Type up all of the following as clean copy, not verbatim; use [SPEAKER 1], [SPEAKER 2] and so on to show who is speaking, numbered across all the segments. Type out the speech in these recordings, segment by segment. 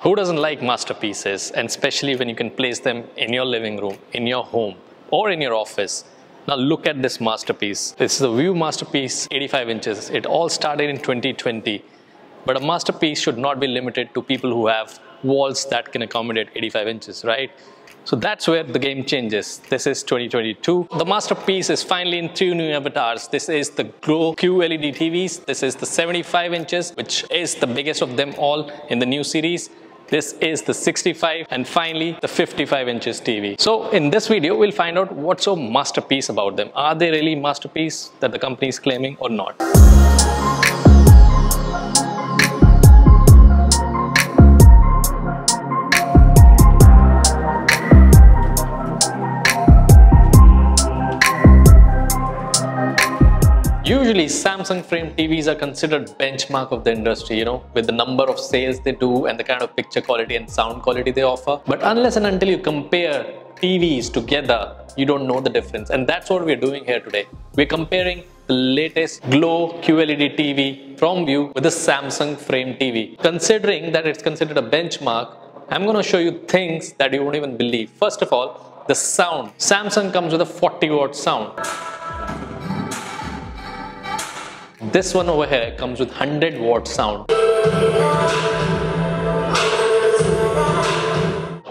[SPEAKER 1] Who doesn't like masterpieces, and especially when you can place them in your living room, in your home, or in your office? Now look at this masterpiece. This is a Vue masterpiece, 85 inches. It all started in 2020. But a masterpiece should not be limited to people who have walls that can accommodate 85 inches, right? So that's where the game changes. This is 2022. The masterpiece is finally in 2 new avatars. This is the GLO QLED TVs. This is the 75 inches, which is the biggest of them all in the new series. This is the 65 and finally the 55 inches TV. So in this video, we'll find out what's so masterpiece about them. Are they really masterpiece that the company is claiming or not? Usually Samsung frame TVs are considered benchmark of the industry, with the number of sales they do and the kind of picture quality and sound quality they offer. But unless and until you compare TVs together, you don't know the difference. And that's what we're doing here today. We're comparing the latest GLO QLED TV from Vue with the Samsung frame TV. Considering that it's considered a benchmark, I'm going to show you things that you won't even believe. First of all, the sound. Samsung comes with a 40-watt sound. This one over here comes with 100-watt sound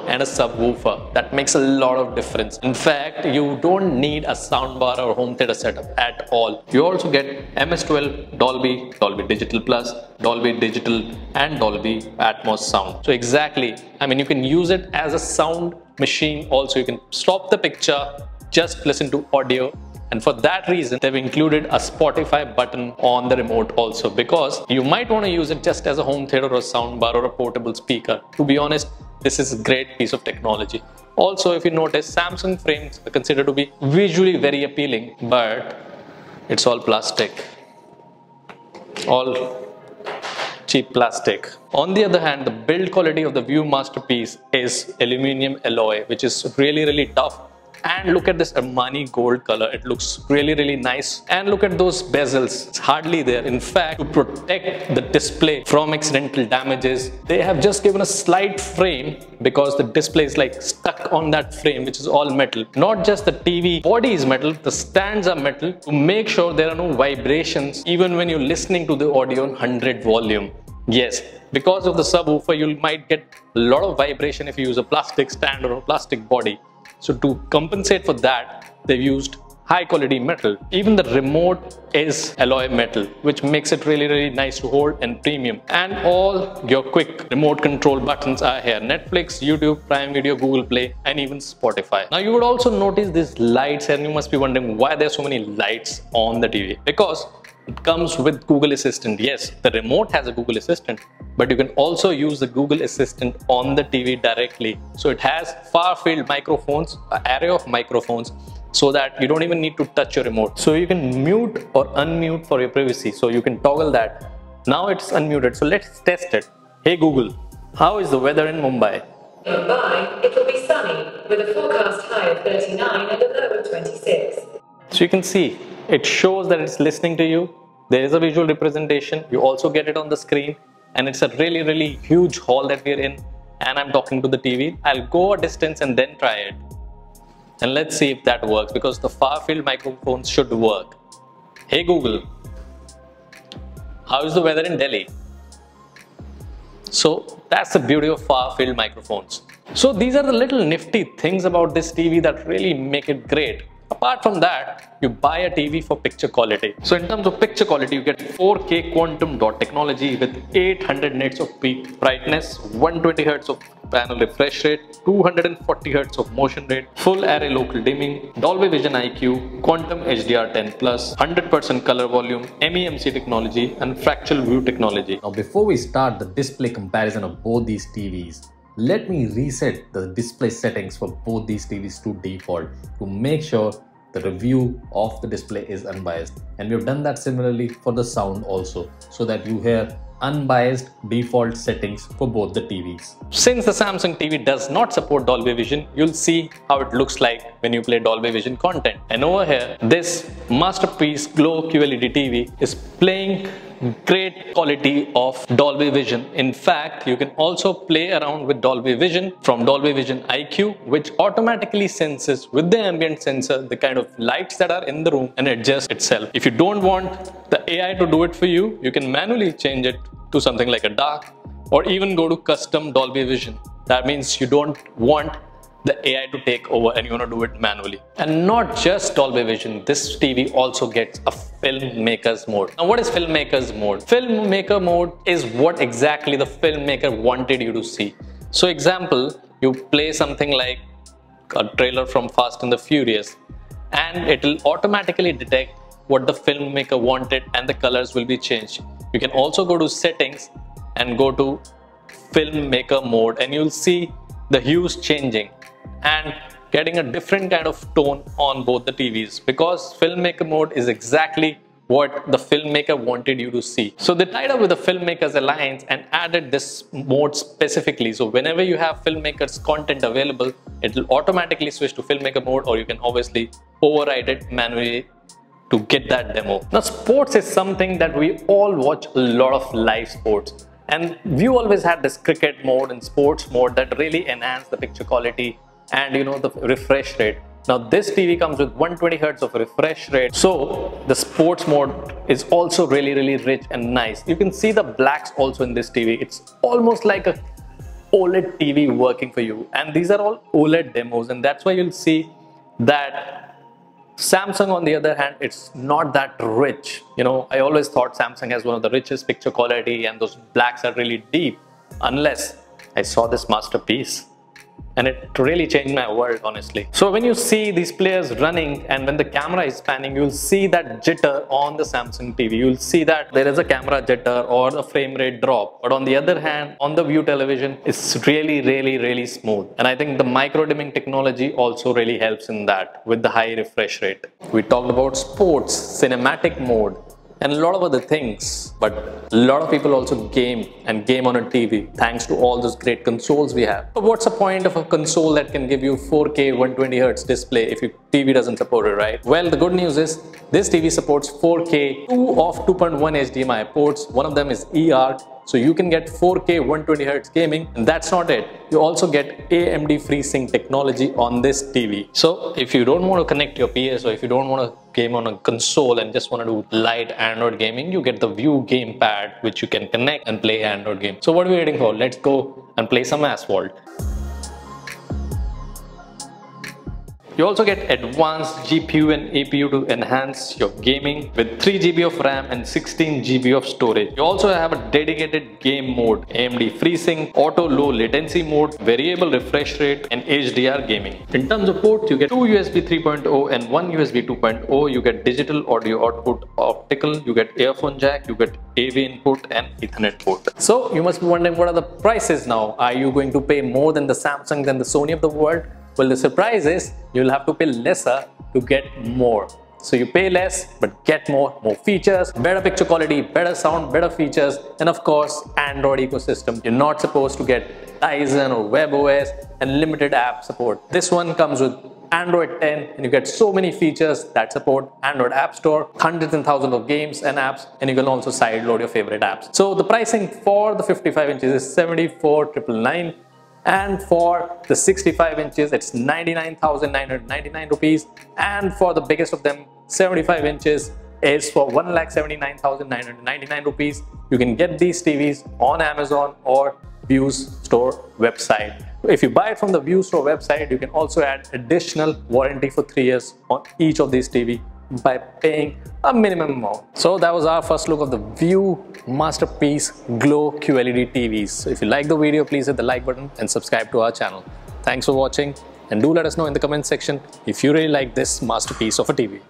[SPEAKER 1] and a subwoofer. That makes a lot of difference. In fact, you don't need a soundbar or home theater setup at all. You also get MS12, Dolby, Dolby Digital Plus, Dolby Digital and Dolby Atmos sound. So exactly, you can use it as a sound machine also. You can stop the picture, just listen to audio. And for that reason, they've included a Spotify button on the remote also, because you might want to use it just as a home theater or a soundbar or a portable speaker. To be honest, this is a great piece of technology. Also, if you notice, Samsung frames are considered to be visually very appealing, but it's all plastic. All cheap plastic. On the other hand, the build quality of the Vue masterpiece is aluminum alloy, which is really tough. And look at this Armani gold color. It looks really nice. And look at those bezels. It's hardly there. In fact, to protect the display from accidental damages, they have just given a slight frame because the display is like stuck on that frame, which is all metal. Not just the TV body is metal, the stands are metal to make sure there are no vibrations even when you're listening to the audio on 100 volume. Yes, because of the subwoofer, you might get a lot of vibration if you use a plastic stand or a plastic body. So to compensate for that, they've used high quality metal. Even the remote is alloy metal, which makes it really nice to hold and premium. And all your quick remote control buttons are here. Netflix, YouTube, Prime Video, Google Play, and even Spotify. Now you would also notice these lights, and you must be wondering why there's so many lights on the TV. Because it comes with Google Assistant. Yes, the remote has a Google Assistant, but you can also use the Google Assistant on the TV directly. So it has far-field microphones, an array of microphones, so that you don't even need to touch your remote. So you can mute or unmute for your privacy. So you can toggle that. Now it's unmuted. So let's test it. Hey Google, how is the weather in Mumbai?
[SPEAKER 2] In Mumbai, it will be sunny with a forecast high of 39 and a low of 26.
[SPEAKER 1] So you can see, it shows that it's listening to you. There is a visual representation. You also get it on the screen. And it's a really huge hall that we're in. And I'm talking to the TV. I'll go a distance and then try it. And let's see if that works, because the far field microphones should work. Hey Google, how is the weather in Delhi? So that's the beauty of far field microphones. So these are the little nifty things about this TV that really make it great. Apart from that, you buy a TV for picture quality. So in terms of picture quality, you get 4K quantum dot technology with 800 nits of peak brightness, 120 Hz of panel refresh rate, 240 Hz of motion rate, full array local dimming, Dolby Vision IQ, Quantum HDR10+, 100% color volume, MEMC technology, and FractalVu technology.
[SPEAKER 3] Now before we start the display comparison of both these TVs, let me reset the display settings for both these TVs to default to make sure the review of the display is unbiased. And we've done that similarly for the sound also, so that you hear unbiased default settings for both the TVs.
[SPEAKER 1] Since the Samsung TV does not support Dolby Vision, you'll see how it looks like when you play Dolby Vision content. And over here, this masterpiece GLO QLED TV is playing great quality of Dolby Vision. In fact, you can also play around with Dolby Vision from Dolby Vision IQ, which automatically senses with the ambient sensor the kind of lights that are in the room and adjusts itself. If you don't want the AI to do it for you, you can manually change it to something like a dark, or even go to custom Dolby Vision. That means you don't want the AI to take over and you want to do it manually. And not just Dolby Vision, this TV also gets a FilmMaker's mode. Now what is FilmMaker's mode? FilmMaker mode is what exactly the filmmaker wanted you to see. So example, you play something like a trailer from Fast and the Furious and it will automatically detect what the filmmaker wanted and the colors will be changed. You can also go to settings and go to FilmMaker mode and you'll see the hues changing and getting a different kind of tone on both the TVs, because FilmMaker mode is exactly what the filmmaker wanted you to see. So they tied up with the Filmmakers Alliance and added this mode specifically. So whenever you have filmmakers content available, it will automatically switch to FilmMaker mode, or you can obviously override it manually to get that demo. Now sports is something that we all watch a lot of live sports, and Vue always had this cricket mode and sports mode that really enhanced the picture quality and the refresh rate. Now this TV comes with 120 Hz of refresh rate, so the sports mode is also really rich and nice. You can see the blacks also in this TV. It's almost like a OLED TV working for you, and these are all OLED demos, and that's why you'll see that Samsung, on the other hand, it's not that rich. I always thought Samsung has one of the richest picture quality and those blacks are really deep, unless I saw this masterpiece. And it really changed my world, honestly. So when you see these players running and when the camera is panning, you'll see that jitter on the Samsung TV. You'll see that there is a camera jitter or the frame rate drop. But on the other hand, on the Vue television, it's really smooth. And I think the micro dimming technology also really helps in that with the high refresh rate. We talked about sports, cinematic mode, and a lot of other things, but a lot of people also game on a TV thanks to all those great consoles we have. But what's the point of a console that can give you 4K 120 Hz display if your TV doesn't support it, right? Well, the good news is this TV supports 4K, 2 of 2.1 HDMI ports. One of them is eARC, so you can get 4K 120 Hz gaming, and that's not it. You also get AMD FreeSync technology on this TV. So if you don't want to connect your PS, or if you don't want to game on a console and just want to do light Android gaming, you get the Vue gamepad, which you can connect and play Android games. So what are we waiting for? Let's go and play some Asphalt. You also get advanced GPU and APU to enhance your gaming with 3 GB of RAM and 16 GB of storage. You also have a dedicated game mode, AMD FreeSync, auto low latency mode, variable refresh rate, and HDR gaming. In terms of ports, you get 2 USB 3.0 and 1 USB 2.0. You get digital audio output, optical, you get earphone jack, you get AV input and Ethernet port. So you must be wondering, what are the prices now? Are you going to pay more than the Samsung, than the Sony of the world? Well, the surprise is you'll have to pay lesser to get more. So you pay less but get more features, better picture quality, better sound, better features, and of course Android ecosystem. You're not supposed to get Tizen or WebOS and limited app support. This one comes with Android 10 and you get so many features that support Android App Store, hundreds and thousands of games and apps, and you can also sideload your favorite apps. So the pricing for the 55 inches is 74,999. And for the 65 inches, it's 99,999 rupees. And for the biggest of them, 75 inches, is for 1,79,999 rupees. You can get these TVs on Amazon or Vue's store website. If you buy it from the Vue store website, you can also add additional warranty for 3 years on each of these TV by paying a minimum amount. So that was our first look of the Vue masterpiece GLO QLED TVs. So if you like the video, please hit the like button and subscribe to our channel. Thanks for watching, and do let us know in the comment section if you really like this masterpiece of a TV.